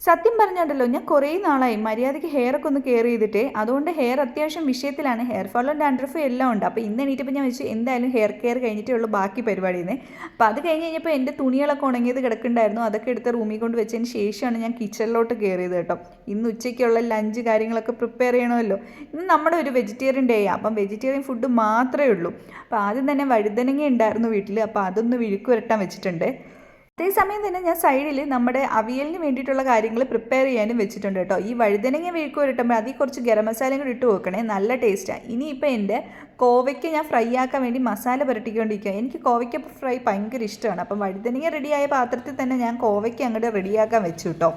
സത്യം പറഞ്ഞാണ്ടല്ലോ ഞാൻ കുറേ നാളായി മര്യാദയ്ക്ക് ഹെയറൊക്കെ ഒന്ന് കെയർ ചെയ്തിട്ടേ. അതുകൊണ്ട് ഹെയർ അത്യാവശ്യം വിഷയത്തിലാണ്. ഹെയർ ഫോളും ഡാൻഡ്രഫും എല്ലാം ഉണ്ട്. അപ്പോൾ ഇന്ന് എണീറ്റപ്പോൾ ഞാൻ വെച്ചു എന്തായാലും ഹെയർ കെയർ കഴിഞ്ഞിട്ടേ ഉള്ളൂ ബാക്കി പരിപാടിയെന്ന്. അപ്പോൾ അത് കഴിഞ്ഞ് കഴിഞ്ഞപ്പോൾ എൻ്റെ തുണികളൊക്കെ ഉണങ്ങിയത് കിടക്കുന്നുണ്ടായിരുന്നു. അതൊക്കെ എടുത്ത് റൂമിൽ കൊണ്ട് വെച്ചതിന് ശേഷമാണ് ഞാൻ കിച്ചണിലോട്ട് കയറിയത് കേട്ടോ. ഇന്ന് ഉച്ചയ്ക്കുള്ള ലഞ്ച് കാര്യങ്ങളൊക്കെ പ്രിപ്പയർ ചെയ്യണമല്ലോ. ഇന്ന് നമ്മുടെ ഒരു വെജിറ്റേറിയൻ ഡേ ആണ്. അപ്പം വെജിറ്റേറിയൻ ഫുഡ് മാത്രമേ ഉള്ളൂ. അപ്പോൾ ആദ്യം തന്നെ വഴുതനങ്ങ ഉണ്ടായിരുന്നു വീട്ടിൽ. അപ്പോൾ അതൊന്ന് വിഴുക്ക് വരട്ടാൻ വെച്ചിട്ടുണ്ട്. അതേസമയം തന്നെ ഞാൻ സൈഡിൽ നമ്മുടെ അവിയലിന് വേണ്ടിയിട്ടുള്ള കാര്യങ്ങൾ പ്രിപ്പയർ ചെയ്യാനും വെച്ചിട്ടുണ്ട് കേട്ടോ. ഈ വഴുതനങ്ങ മെഴുക്ക് വരട്ടുമ്പോൾ അതിൽ കുറച്ച് ഗരം മസാലയും കൂടി ഇട്ട് വെക്കണേ, നല്ല ടേസ്റ്റാണ്. ഇനിയിപ്പോൾ എൻ്റെ കോവയ്ക്ക ഞാൻ ഫ്രൈ ആക്കാൻ വേണ്ടി മസാല പുരട്ടിക്കൊണ്ടിരിക്കുക. എനിക്ക് കോവയ്ക്ക ഫ്രൈ ഭയങ്കര ഇഷ്ടമാണ്. അപ്പം വഴുതനങ്ങ റെഡിയായ പാത്രത്തിൽ തന്നെ ഞാൻ കോവയ്ക്ക അങ്ങോട്ട് റെഡിയാക്കാൻ വെച്ചു കേട്ടോ.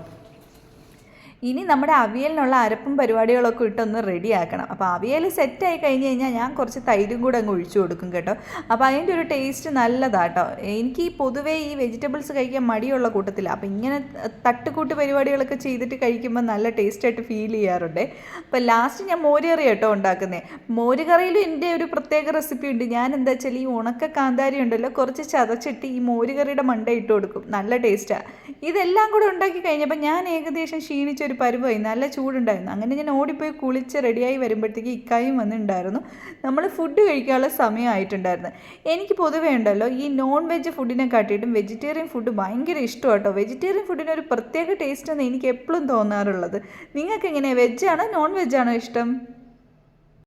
ഇനി നമ്മുടെ അവിയലിനുള്ള അരപ്പും പരിപാടികളൊക്കെ ഇട്ടൊന്ന് റെഡിയാക്കണം. അപ്പോൾ അവിയൽ സെറ്റായി കഴിഞ്ഞ് കഴിഞ്ഞാൽ ഞാൻ കുറച്ച് തൈരും കൂടെ അങ്ങ് ഒഴിച്ചു കൊടുക്കും കേട്ടോ. അപ്പോൾ അതിൻ്റെ ഒരു ടേസ്റ്റ് നല്ലതാട്ടോ. എനിക്ക് പൊതുവേ ഈ വെജിറ്റബിൾസ് കഴിക്കാൻ മടിയുള്ള കൂട്ടത്തിലാണ്. അപ്പോൾ ഇങ്ങനെ തട്ടുകൂട്ട് പരിപാടികളൊക്കെ ചെയ്തിട്ട് കഴിക്കുമ്പോൾ നല്ല ടേസ്റ്റായിട്ട് ഫീൽ ചെയ്യാറുണ്ട്. അപ്പോൾ ലാസ്റ്റ് ഞാൻ മോരുകറി കേട്ടോ ഉണ്ടാക്കുന്നത്. മോരുകറിയിലും എൻ്റെ ഒരു പ്രത്യേക റെസിപ്പി ഉണ്ട്. ഞാൻ എന്താ വെച്ചാൽ ഈ ഉണക്ക കാന്താരി ഉണ്ടല്ലോ, കുറച്ച് ചതച്ചിട്ട് ഈ മോരുകറിയുടെ മണ്ട ഇട്ട് കൊടുക്കും, നല്ല ടേസ്റ്റാണ്. ഇതെല്ലാം കൂടെ ഉണ്ടാക്കി കഴിഞ്ഞപ്പോൾ ഞാൻ ഏകദേശം ക്ഷീണിച്ചൊരു പരുവായി, നല്ല ചൂടുണ്ടായിരുന്നു. അങ്ങനെ ഞാൻ ഓടിപ്പോയി കുളിച്ച് റെഡിയായി വരുമ്പോഴത്തേക്ക് ഇക്കായും വന്നിട്ടുണ്ടായിരുന്നു. നമ്മൾ ഫുഡ് കഴിക്കാനുള്ള സമയമായിട്ടുണ്ടായിരുന്നു. എനിക്ക് പൊതുവേ ഉണ്ടല്ലോ ഈ നോൺ വെജ് ഫുഡിനെ കാട്ടിയിട്ടും വെജിറ്റേറിയൻ ഫുഡ് ഭയങ്കര ഇഷ്ടമാണ് കേട്ടോ. വെജിറ്റേറിയൻ ഫുഡിന് ഒരു പ്രത്യേക ടേസ്റ്റ് എന്ന് എനിക്ക് എപ്പോഴും തോന്നാറുള്ളത്. നിങ്ങൾക്ക് എങ്ങനെയാണ്, വെജാണോ നോൺ വെജാണോ ഇഷ്ടം?